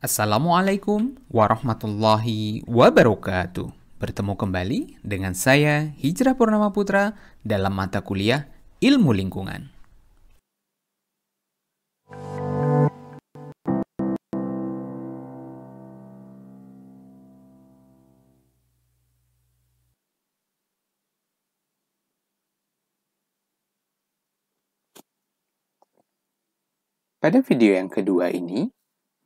Assalamualaikum warahmatullahi wabarakatuh. Bertemu kembali dengan saya Hijrah Purnama Putra dalam mata kuliah Ilmu Lingkungan. Pada video yang kedua ini,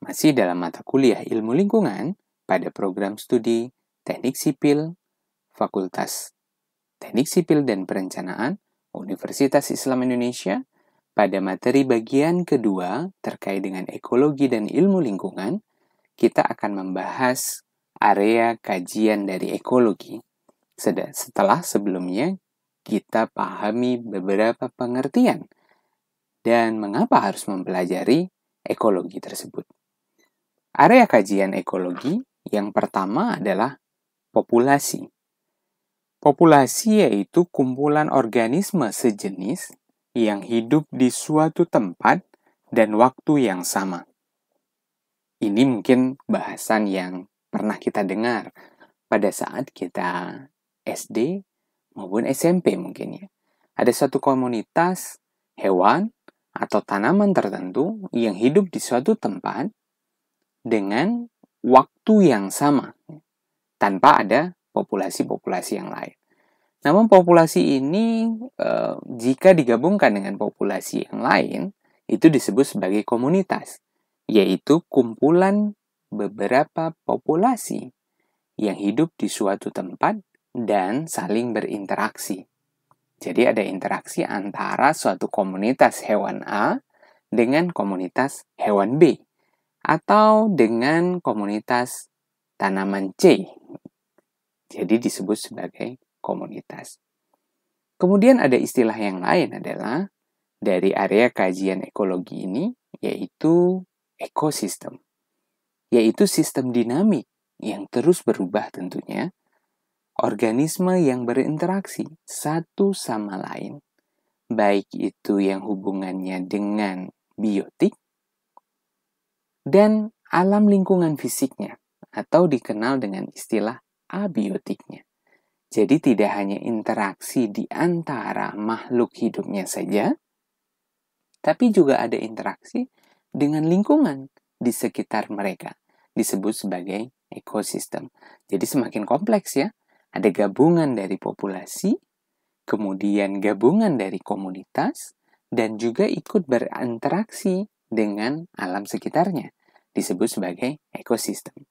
masih dalam mata kuliah Ilmu Lingkungan pada program studi Teknik Sipil, Fakultas Teknik Sipil dan Perencanaan, Universitas Islam Indonesia, pada materi bagian kedua terkait dengan ekologi dan ilmu lingkungan, kita akan membahas area kajian dari ekologi. Setelah sebelumnya kita pahami beberapa pengertian dan mengapa harus mempelajari ekologi tersebut. Area kajian ekologi yang pertama adalah populasi. Populasi yaitu kumpulan organisme sejenis yang hidup di suatu tempat dan waktu yang sama. Ini mungkin bahasan yang pernah kita dengar pada saat kita SD maupun SMP mungkin ya. Ada satu komunitas hewan atau tanaman tertentu yang hidup di suatu tempat dengan waktu yang sama tanpa ada populasi-populasi yang lain. Namun populasi ini jika digabungkan dengan populasi yang lain itu disebut sebagai komunitas, yaitu kumpulan beberapa populasi yang hidup di suatu tempat dan saling berinteraksi. Jadi ada interaksi antara suatu komunitas hewan A dengan komunitas hewan B atau dengan komunitas tanaman C. Jadi disebut sebagai komunitas. Kemudian ada istilah yang lain adalah dari area kajian ekologi ini yaitu ekosistem. Yaitu sistem dinamik yang terus berubah tentunya. Organisme yang berinteraksi satu sama lain, baik itu yang hubungannya dengan biotik dan alam lingkungan fisiknya, atau dikenal dengan istilah abiotiknya. Jadi tidak hanya interaksi di antara makhluk hidupnya saja, tapi juga ada interaksi dengan lingkungan di sekitar mereka, disebut sebagai ekosistem. Jadi semakin kompleks ya. Ada gabungan dari populasi, kemudian gabungan dari komunitas, dan juga ikut berinteraksi dengan alam sekitarnya. Disebut sebagai ekosistem.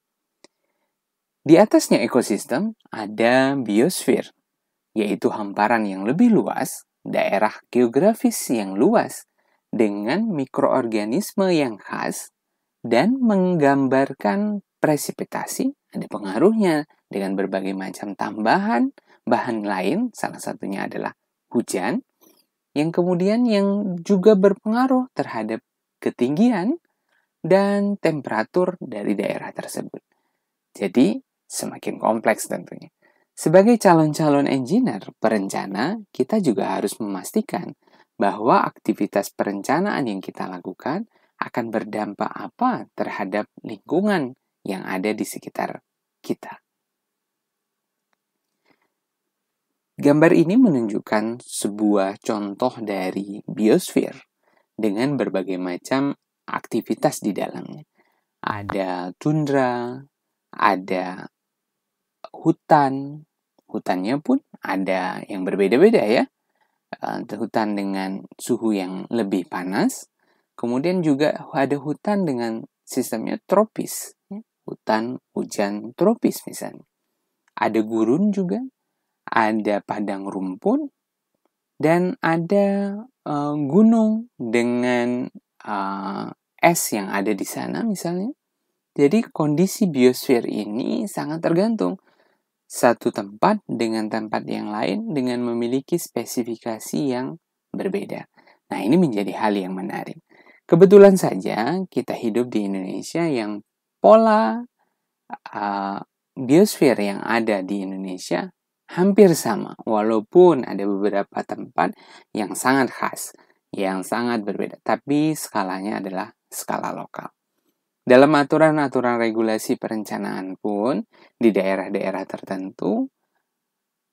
Di atasnya ekosistem ada biosfer, yaitu hamparan yang lebih luas, daerah geografis yang luas, dengan mikroorganisme yang khas, dan menggambarkan presipitasi, ada pengaruhnya dengan berbagai macam tambahan bahan lain, salah satunya adalah hujan, yang kemudian yang juga berpengaruh terhadap ketinggian dan temperatur dari daerah tersebut. Jadi, semakin kompleks tentunya. Sebagai calon-calon engineer perencana, kita juga harus memastikan bahwa aktivitas perencanaan yang kita lakukan akan berdampak apa terhadap lingkungan yang ada di sekitar kita. Gambar ini menunjukkan sebuah contoh dari biosfer dengan berbagai macam aktivitas di dalamnya. Ada tundra, ada hutan, hutannya pun ada yang berbeda-beda ya. Hutan dengan suhu yang lebih panas, kemudian juga ada hutan dengan sistemnya tropis, hutan hujan tropis misalnya. Ada gurun juga, ada padang rumput, dan ada gunung dengan es yang ada di sana misalnya. Jadi kondisi biosfer ini sangat tergantung satu tempat dengan tempat yang lain dengan memiliki spesifikasi yang berbeda. Nah, ini menjadi hal yang menarik. Kebetulan saja kita hidup di Indonesia yang pola biosfer yang ada di Indonesia hampir sama, walaupun ada beberapa tempat yang sangat khas, yang sangat berbeda, tapi skalanya adalah skala lokal. Dalam aturan-aturan regulasi perencanaan pun, di daerah-daerah tertentu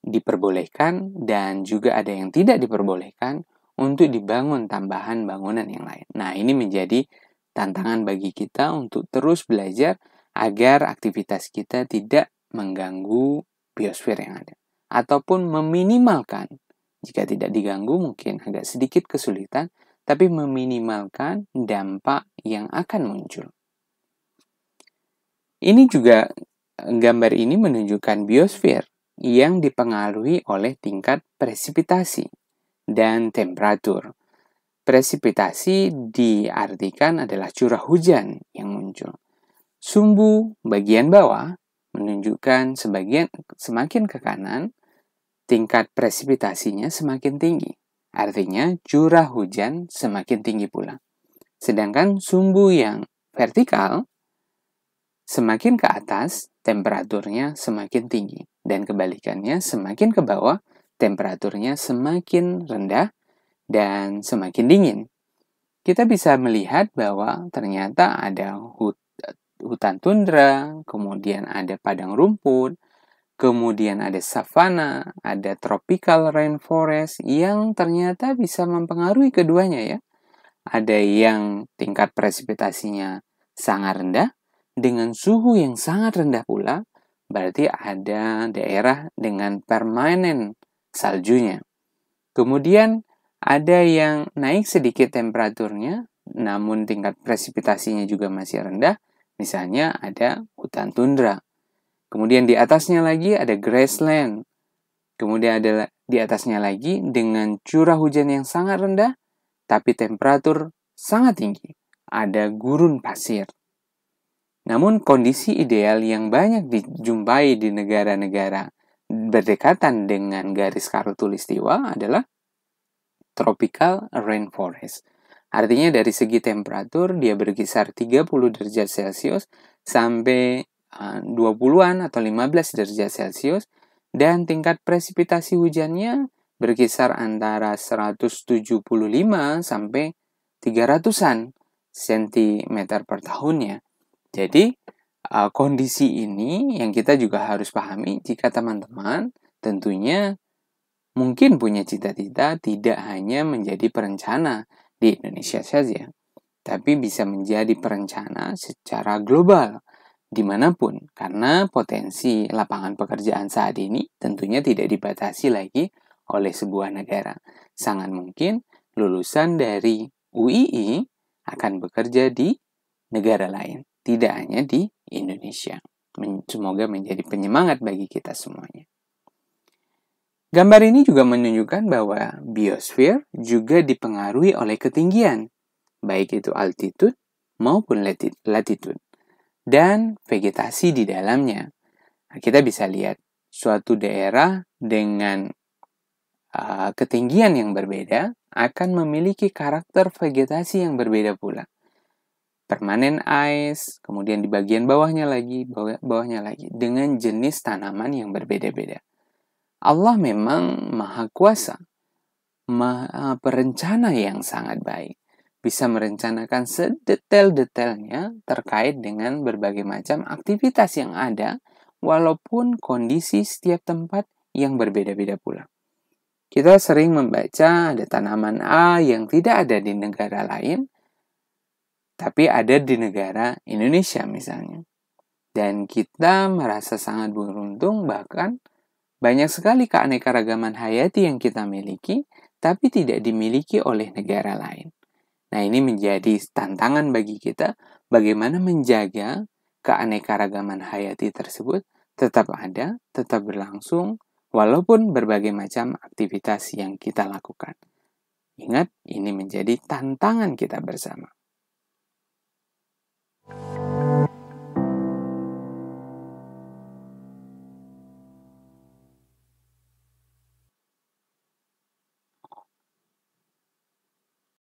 diperbolehkan dan juga ada yang tidak diperbolehkan untuk dibangun tambahan bangunan yang lain. Nah, ini menjadi tantangan bagi kita untuk terus belajar agar aktivitas kita tidak mengganggu biosfer yang ada. Ataupun meminimalkan, jika tidak diganggu mungkin agak sedikit kesulitan, tapi meminimalkan dampak yang akan muncul. Ini juga, gambar ini menunjukkan biosfer yang dipengaruhi oleh tingkat presipitasi dan temperatur. Presipitasi diartikan adalah curah hujan yang muncul. Sumbu bagian bawah menunjukkan semakin ke kanan, tingkat presipitasinya semakin tinggi. Artinya curah hujan semakin tinggi pula. Sedangkan sumbu yang vertikal, semakin ke atas, temperaturnya semakin tinggi. Dan kebalikannya, semakin ke bawah, temperaturnya semakin rendah dan semakin dingin. Kita bisa melihat bahwa ternyata ada hutan tundra, kemudian ada padang rumput, kemudian ada savana, ada tropical rainforest yang ternyata bisa mempengaruhi keduanya ya. Ada yang tingkat presipitasinya sangat rendah, dengan suhu yang sangat rendah pula, berarti ada daerah dengan permanen saljunya. Kemudian ada yang naik sedikit temperaturnya, namun tingkat presipitasinya juga masih rendah. Misalnya ada hutan tundra. Kemudian di atasnya lagi ada grassland. Kemudian ada di atasnya lagi dengan curah hujan yang sangat rendah, tapi temperatur sangat tinggi. Ada gurun pasir. Namun kondisi ideal yang banyak dijumpai di negara-negara berdekatan dengan garis khatulistiwa adalah tropical rainforest. Artinya dari segi temperatur dia berkisar 30 derajat Celcius sampai 20-an atau 15 derajat Celcius dan tingkat presipitasi hujannya berkisar antara 175 sampai 300-an cm per tahunnya. Jadi kondisi ini yang kita juga harus pahami jika teman-teman tentunya mungkin punya cita-cita tidak hanya menjadi perencana di Indonesia saja, tapi bisa menjadi perencana secara global, dimanapun, karena potensi lapangan pekerjaan saat ini tentunya tidak dibatasi lagi oleh sebuah negara. Sangat mungkin lulusan dari UII akan bekerja di negara lain, tidak hanya di Indonesia. Semoga menjadi penyemangat bagi kita semuanya. Gambar ini juga menunjukkan bahwa biosfer juga dipengaruhi oleh ketinggian, baik itu altitude maupun latitude, dan vegetasi di dalamnya. Nah, kita bisa lihat suatu daerah dengan ketinggian yang berbeda akan memiliki karakter vegetasi yang berbeda pula. Permanent ice, kemudian di bagian bawahnya lagi, dengan jenis tanaman yang berbeda-beda. Allah memang maha kuasa, maha perencana yang sangat baik. Bisa merencanakan sedetail-detailnya terkait dengan berbagai macam aktivitas yang ada, walaupun kondisi setiap tempat yang berbeda-beda pula. Kita sering membaca ada tanaman A yang tidak ada di negara lain, tapi ada di negara Indonesia misalnya. Dan kita merasa sangat beruntung, bahkan banyak sekali keanekaragaman hayati yang kita miliki, tapi tidak dimiliki oleh negara lain. Nah, ini menjadi tantangan bagi kita bagaimana menjaga keanekaragaman hayati tersebut tetap ada, tetap berlangsung, walaupun berbagai macam aktivitas yang kita lakukan. Ingat, ini menjadi tantangan kita bersama.